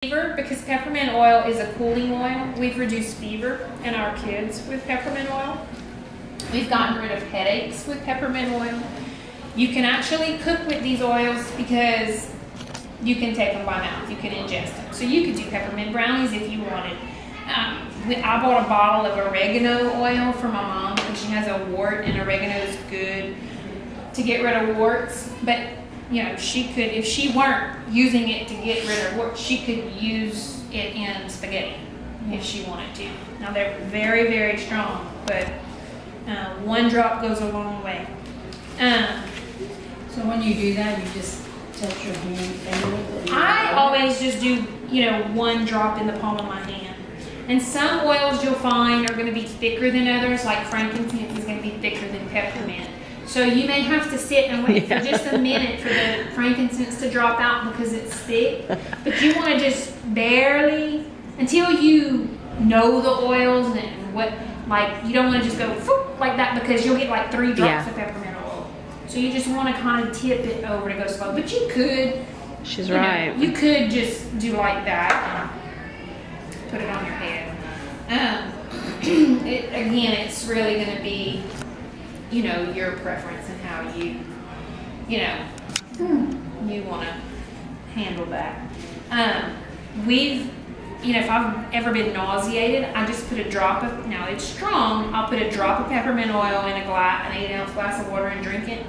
Fever, because peppermint oil is a cooling oil. We've reduced fever in our kids with peppermint oil. We've gotten rid of headaches with peppermint oil. You can actually cook with these oils because you can take them by mouth. You can ingest them. So you could do peppermint brownies if you wanted. I bought a bottle of oregano oil for my mom because she has a wart, and oregano is good to get rid of warts. But you know, she could, if she weren't using it to get rid of warts, she could use it in spaghetti if she wanted to. Now they're very, very strong, but one drop goes a long way. So when you do that, you just touch your hand with it? I always just do, you know, one drop in the palm of my hand. And some oils you'll find are going to be thicker than others, like frankincense is going to be thicker than peppermint. So you may have to sit and wait for just a minute for the frankincense to drop out because it's thick. But you want to just barely, until you know the oils and what, like, you don't want to just go whoop, like that, because you'll get like 3 drops of peppermint oil. So you just want to kind of tip it over to go slow. But you could. She's right. You could just do like that and put it on your head. Again, it's really going to be, you know, your preference and how you want to handle that. You know, if I've ever been nauseated, I just put a drop of, now it's strong, I'll put a drop of peppermint oil in an 8-ounce glass of water and drink it,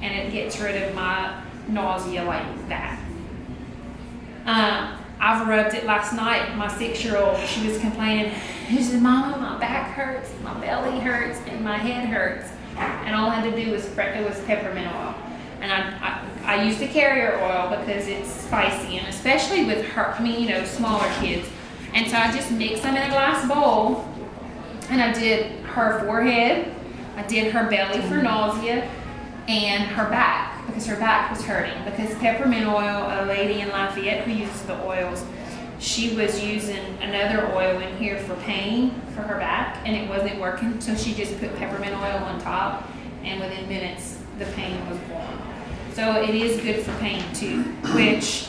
and it gets rid of my nausea like that. I've rubbed it last night. My 6-year-old, she was complaining. She said, "Mama, my back hurts, my belly hurts, and my head hurts." And all I had to do was peppermint oil. And I used a carrier oil because it's spicy, and especially with her, smaller kids. And so I just mixed them in a glass bowl, and I did her forehead, I did her belly for nausea, and her back, because her back was hurting. Because peppermint oil, a lady in Lafayette who uses the oils, she was using another oil in here for pain for her back, and it wasn't working, so she just put peppermint oil on top, and within minutes the pain was gone. So it is good for pain too, which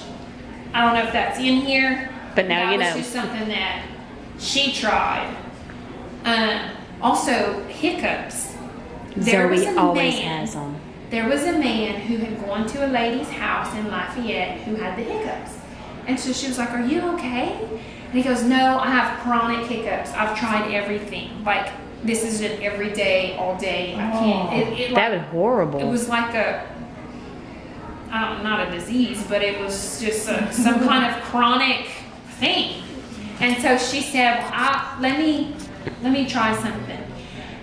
I don't know if that's in here, but now you know. That was just something that she tried. Also, hiccups. Zoe always has them. There was a man who had gone to a lady's house in Lafayette who had the hiccups. And so she was like, "Are you okay?" And he goes, "No, I have chronic hiccups. I've tried everything. Like, this is an every day, all day. I can't." That was horrible. It was like not a disease, but it was just some kind of chronic thing. And so she said, well, let me try something.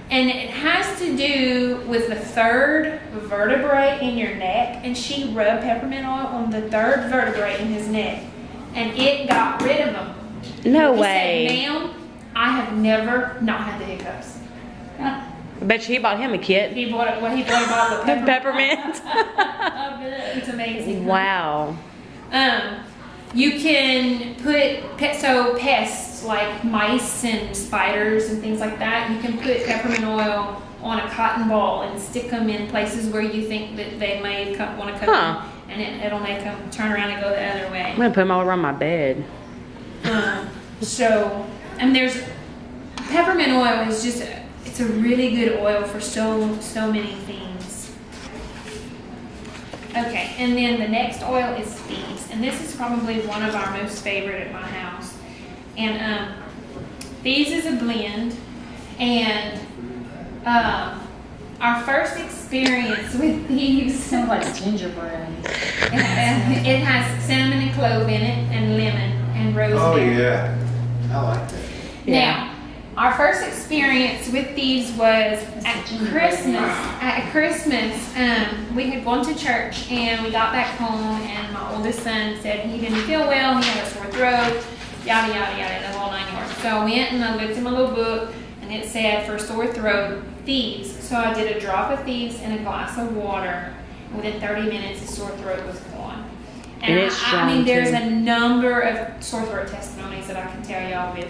And it has to do with the 3rd vertebrae in your neck. And she rubbed peppermint oil on the 3rd vertebrae in his neck, and it got rid of them. No He way. said, "Ma'am, I have never not had the hiccups." I bet you he bought him a kit. He bought a bottle of Peppermint. It's amazing. Wow. You can put pests like mice and spiders and things like that. You can put peppermint oil on a cotton ball and stick them in places where you think that they may want to come in, and it'll make them turn around and go the other way. I'm gonna put them all around my bed. And there's peppermint oil is just it's a really good oil for so many thieves. Okay, and then the next oil is Thieves, and this is probably one of our most favorite at my house. And Thieves is a blend, and our first experience with Thieves Sounds like gingerbread. it has cinnamon and clove in it, and lemon and rosemary. Oh yeah, I like that. Now, our first experience with these was at Christmas. At Christmas, we had gone to church, and we got back home, and my oldest son said he didn't feel well, he had a sore throat, yada yada yada, the whole 9 yards. So I went and I looked in my little book, and it said for sore throat, Thieves. So I did a drop of Thieves in a glass of water. Within 30 minutes, the sore throat was gone. And I mean, there's a number of sore throat testimonies that I can tell y'all with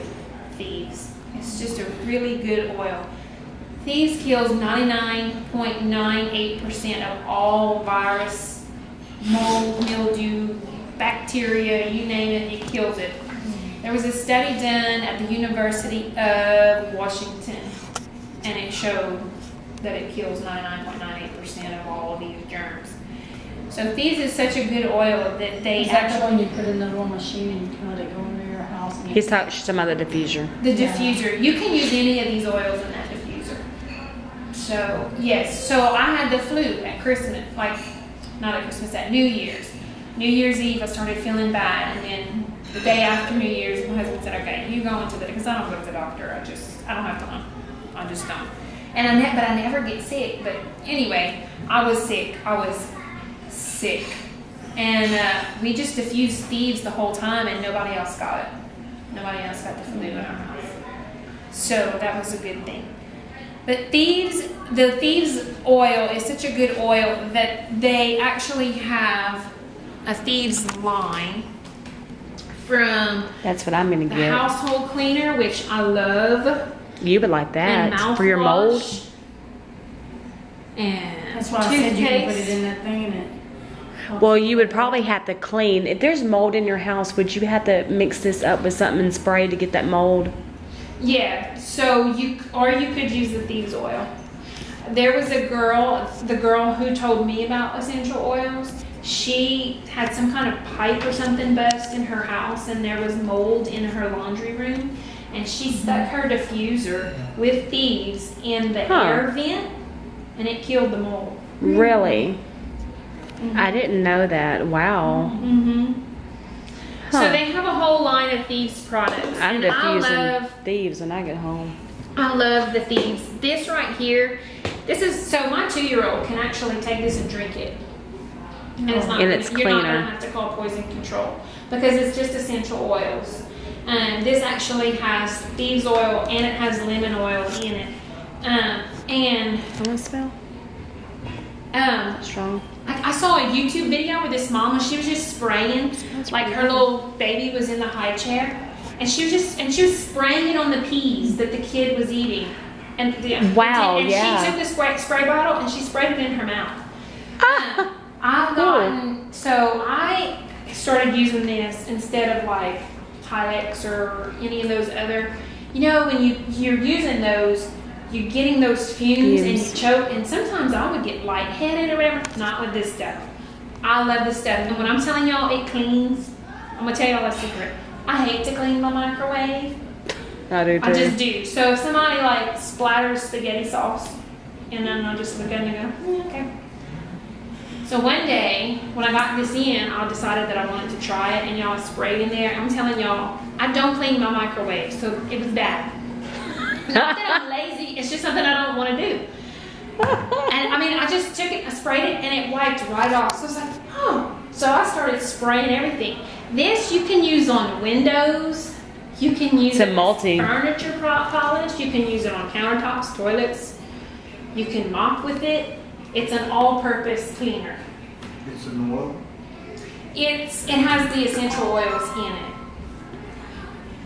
Thieves. It's just a really good oil. Thieves kills 99.98% of all virus, mold, mildew, bacteria, you name it, it kills it. There was a study done at the University of Washington, and it showed that it kills 99.98% of all of these germs. So Thieves is such a good oil that they Is that the actually, one you put in the little machine and you let it go into your house? And She's talking about the diffuser. the diffuser, you can use any of these oils in that diffuser. So, yes, so I had the flu at Christmas, like, not at Christmas, at New Year's. New Year's Eve, I started feeling bad, and then the day after New Year's, my husband said, okay, you go into the, because I don't go to the doctor, I don't have time, I just don't. And but I never get sick, but anyway, I was sick, and we just diffused Thieves the whole time, and nobody else got it. Nobody else got the flu in our house. So that was a good thing. But the Thieves oil is such a good oil that they actually have a Thieves line from That's what I'm gonna the get. household cleaner, which I love, You would like and that for your mold. mouthwash, and That's why I said you can put it toothpaste. in that thing and it. helps. Well, you would probably have to clean. If there's mold in your house, would you have to mix this up with something and spray to get that mold? Yeah, so you could use the Thieves oil. There was a girl, the girl who told me about essential oils. She had some kind of pipe or something bust in her house, and there was mold in her laundry room, and she stuck her diffuser with Thieves in the Huh. air vent, and it killed the mold. Really? I didn't know that. Wow. Mm-hmm. Huh. So they have a whole line of Thieves products. I'm and diffusing Thieves when I get home. I love the Thieves. This right here, this is, so my 2-year-old can actually take this and drink it. And it's not, And it's you're not cleaner. gonna have to call poison control because it's just essential oils. This actually has Thieves oil and it has lemon oil in it. And Want to smell? Strong. I saw a YouTube video with this mama. She was just spraying, like her little baby was in the high chair, and she was spraying it on the peas that the kid was eating. And Wow, and yeah. she took the spray bottle and she sprayed it in her mouth. I've Cool. gotten, so I started using this instead of like Pylex or any of those other, when you're using those, you're getting those fumes and you Fumes. choke, and sometimes I would get lightheaded or whatever. Not with this stuff. I love this stuff, and when I'm telling y'all it cleans, I'm gonna tell y'all a secret. I hate to clean my microwave. I do too. I just do. So if somebody like splatters spaghetti sauce, and then I'll just look at it and go, okay. So one day, when I got this in, I decided that I wanted to try it, and y'all sprayed in there. I'm telling y'all, I don't clean my microwave, so it was bad. Not that I'm lazy, it's just something I don't want to do. And I mean, I just took it, I sprayed it, and it wiped right off. So I was like, oh. So I started spraying everything. This you can use on windows. You can use It's a it multi. as furniture polish. You can use it on countertops, toilets. You can mop with it. It's an all-purpose cleaner. It's an oil. It has the essential oils in it.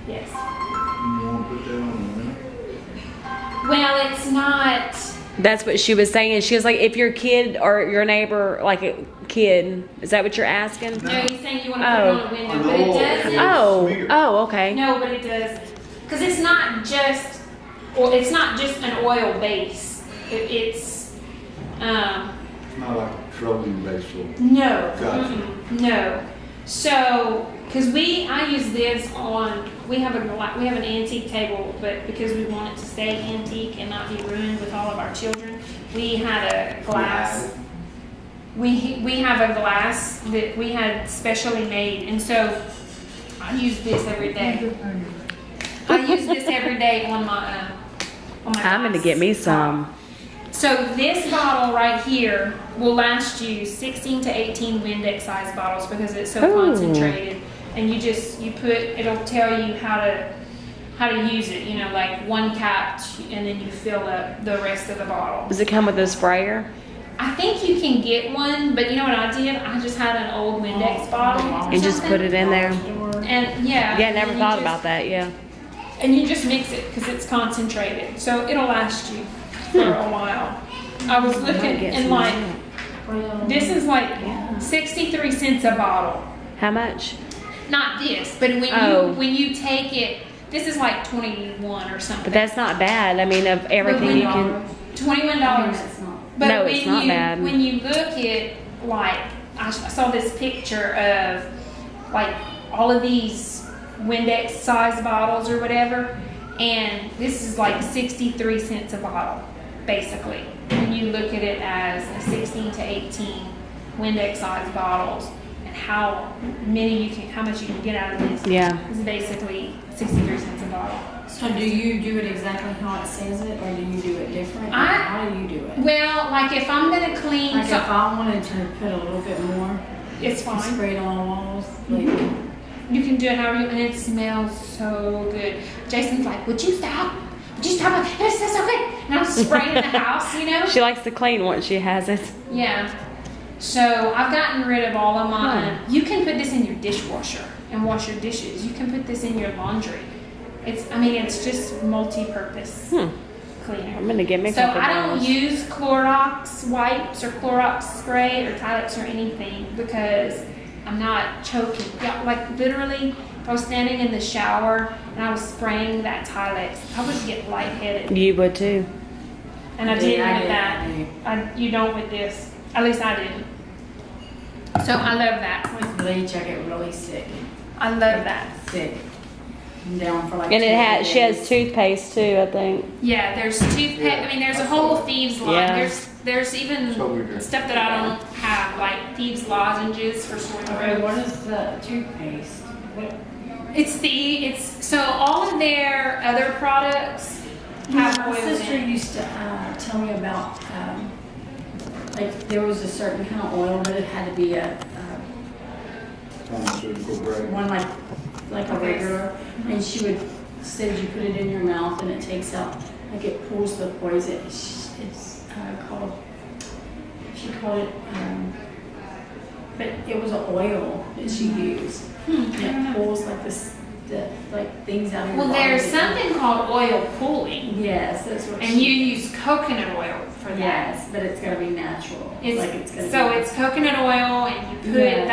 Yes. You want to put that on the window? Well, it's not. That's what she was saying. She was like, if your kid or your neighbor, like a kid, is that what you're asking? No, he's saying you want to put it on a window, An but it oil. doesn't. Oh, okay. No, but it does, because it's not just, it's not just an oil base. It's It's not like petroleum based oil. no, Gotcha. no. So, because I use this on, we have an antique table, but because we want it to stay antique and not be ruined with all of our children, we had a glass. We have a glass that we had specially made, and so I use this every day. I use this every day on my I'm gonna get me some. So this bottle right here will last you 16 to 18 Windex size bottles because it's so Ooh. concentrated. And it'll tell you how to use it, like one cap, and then you fill up the rest of the bottle. Does it come with a sprayer? I think you can get one, but you know what I did? I just had an old Windex bottle. or And just something. put it in there? And yeah. Yeah, I never and you thought just- about that, yeah. And you just mix it because it's concentrated. So it'll last you for a while. I was looking get and some like, of this is like 63 cents a bottle. How much? Not this, but when Oh. you take it, this is like 21 or something. But that's not bad. I mean, of everything you can. $21. That's not. But No, when it's not you, bad. When you look at, like, I saw this picture of, like, all of these Windex size bottles or whatever, and this is like 63 cents a bottle, basically. When you look at it as a 16 to 18 Windex size bottles, and how much you can get out of this. Yeah. It's basically 63 cents a bottle. So do you do it exactly how it says it, or do you do it different? I- How do you do it? Well, like if I'm gonna clean, Like if I wanted to put a little bit more, it's and fine. spray it on the walls, like, You can do it however you, and it smells so good. Jason's like, would you stop? Would you stop? It smells so good. And I'm spraying the house, you know? She likes to clean once she has it. Yeah. So I've gotten rid of all of mine. You can put this in your dishwasher and wash your dishes. You can put this in your laundry. It's just multi-purpose cleaner. I'm gonna get me a So couple I don't bottles. use Clorox wipes or Clorox spray or Tilex or anything because I'm not choking. Yeah, like literally, if I was standing in the shower and I was spraying that Tilex, I would get lightheaded. You would too. And I Yeah, didn't I with did, that. You don't with this. At least I didn't. So I love that. with bleach, I get really sick. I love that. Sick. I'm down for like. And it 2 has. She days. has toothpaste too. I think. Yeah, there's toothpaste. There's a whole thieves line. Yeah. There's even So we do. stuff that I don't have, like thieves lozenges for sore Okay, what throat. is the toothpaste? What? It's so all of their other products have My oils sister in it. used to tell me about, like, there was a certain kind of oil, but it had to be a Pharmaceutical grade. one like a Okay. regular, and she would said you put it in your mouth and it takes out, like it pulls the poison. It's called. She called it, but it was an oil that she used, and it pulls like like things out of your Well, body. there's something called oil pulling, Yes, that's what. and she, you use coconut oil for that. Yes, but it's gotta be natural. Like it's gotta So be, it's coconut oil, and you put Yeah.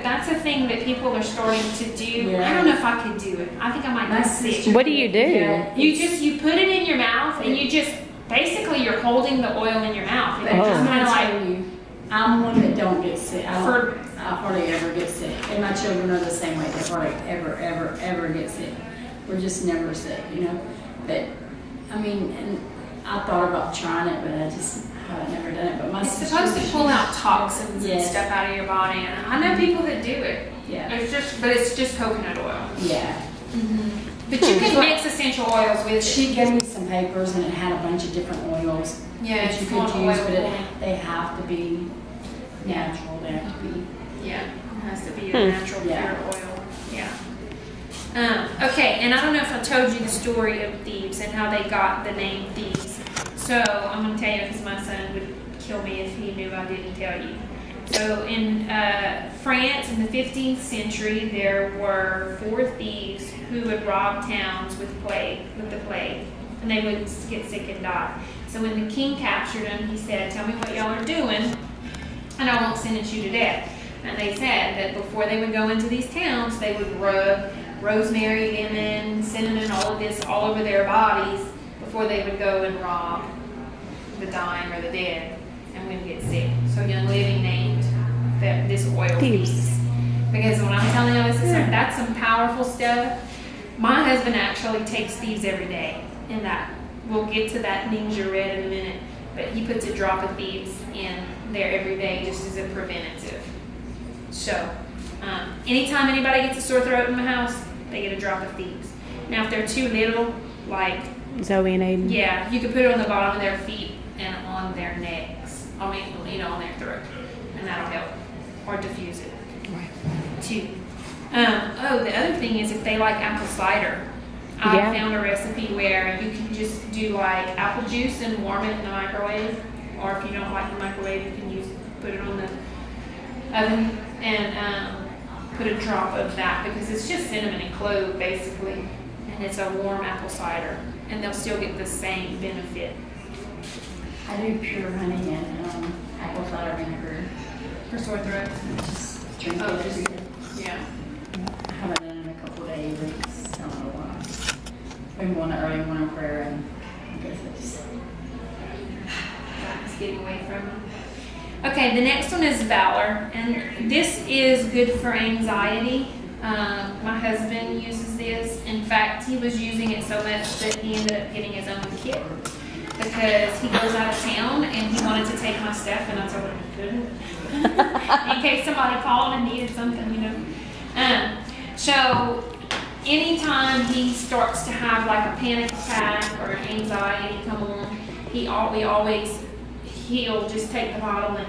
that's a thing that people are starting to do. Yeah. I don't know if I could do it. I think I might My get sick. sister- What do you do? Yeah, You put it in your mouth, and you just basically you're holding the oil in your mouth. But And Oh. it's I'm kind gonna of like tell you, I'm one that don't get sick. For- I hardly ever get sick, and my children are the same way. They hardly ever get sick. We're just never sick, you know. But I mean, and I thought about trying it, but I just have never done it. But my it's sister, supposed to pull out toxins and Yes. stuff out of your body, and I know people that do it. Yeah, It's just coconut oil. yeah. But you can mix essential oils with it. She gave me some papers, and it had a bunch of different oils Yeah, that it's you called could oil use, but pulling. they have to be natural. They have to be. Yeah, it has to be a natural Yeah. pure oil. Yeah. Okay, and I don't know if I told you the story of thieves and how they got the name thieves. So I'm going to tell you because my son would kill me if he knew I didn't tell you. So in France in the 15th century, there were 4 thieves who would rob towns with the plague, and they would get sick and die. So when the king captured them, he said, "Tell me what y'all are doing, and I won't sentence you to death." And they said that before they would go into these towns, they would rub rosemary, lemon, cinnamon, all of this all over their bodies before they would go and rob the dying or the dead and wouldn't get sick. So Young Living named this oil Thieves. Thieves. Because when I'm telling you that's some powerful stuff. My husband actually takes Thieves every day, and that we'll get to that Ninja Red in a minute. But he puts a drop of Thieves in there every day just as a preventative. So, anytime anybody gets a sore throat in my house, they get a drop of Thieves. Now, if they're too little, like, Zoe and Aiden. yeah, you could put it on the bottom of their feet and on their necks. On their throat, and that'll help or diffuse it. Too. The other thing is if they like apple cider, I Yeah. found a recipe where you can just do like apple juice and warm it in the microwave, or if you don't like the microwave, you can put it on the oven and put a drop of that because it's just cinnamon and clove basically, and it's a warm apple cider, and they'll still get the same benefit I do pure honey and apple cider vinegar. for sore throat. Just drink Oh, it just- every day. Yeah. I haven't done it in a couple days, I don't know why. Been going to early morning prayer and I guess I just, It's getting away from them. Okay, the next one is Valor, and this is good for anxiety. My husband uses this. In fact, he was using it so much that he ended up getting his own kit because he goes out of town and he wanted to take my stuff, and I told him he couldn't in case somebody called and needed something, you know. So anytime he starts to have like a panic attack or anxiety come on, he'll just take the bottle and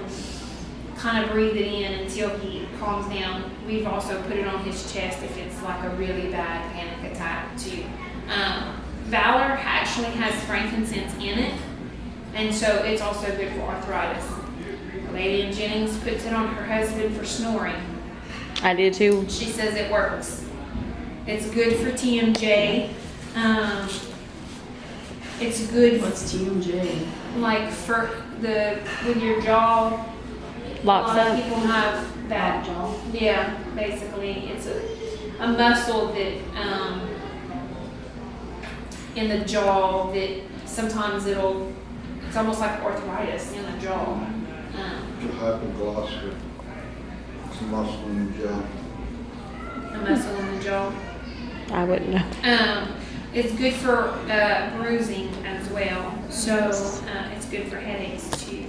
kind of breathe it in until he calms down. We've also put it on his chest if it's like a really bad panic attack too. Valor actually has frankincense in it, and so it's also good for arthritis. Lady in Jennings puts it on her husband for snoring. I did too. She says it works. It's good for TMJ. It's good what's TMJ? like for when your jaw. Locks A lot of up. people have that. Jaw? Yeah, basically, it's a muscle that in the jaw that sometimes it's almost like arthritis in the jaw. Hypoglossal. It's a muscle in the jaw. A muscle in the jaw. I wouldn't know. It's good for bruising as well. So it's good for headaches too.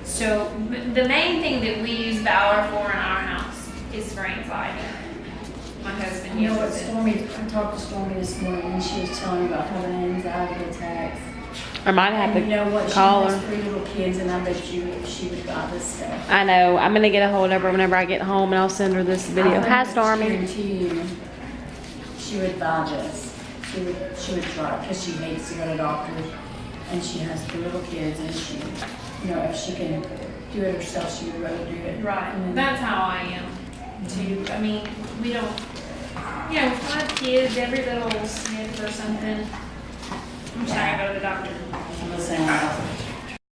So the main thing that we use Valor for in our house is for anxiety. My husband You know what, uses it. Stormy, I talked to Stormy this morning and she was telling me about having anxiety attacks. I might have And you know what, to she call has her. 3 little kids and I bet you she would got this stuff. I know. I'm gonna get a hold of her whenever I get home, and I'll send her this video. I Hi, think Stormy. guarantee you she would buy this. She would try it because she hates to go to doctors and she has 3 little kids and she, you know, if she can do it herself, she would rather do it. Right. And then- That's how I am too. I mean, we don't, 5 kids, every little sniff or something. I'm trying to go to the doctor. I'm just saying,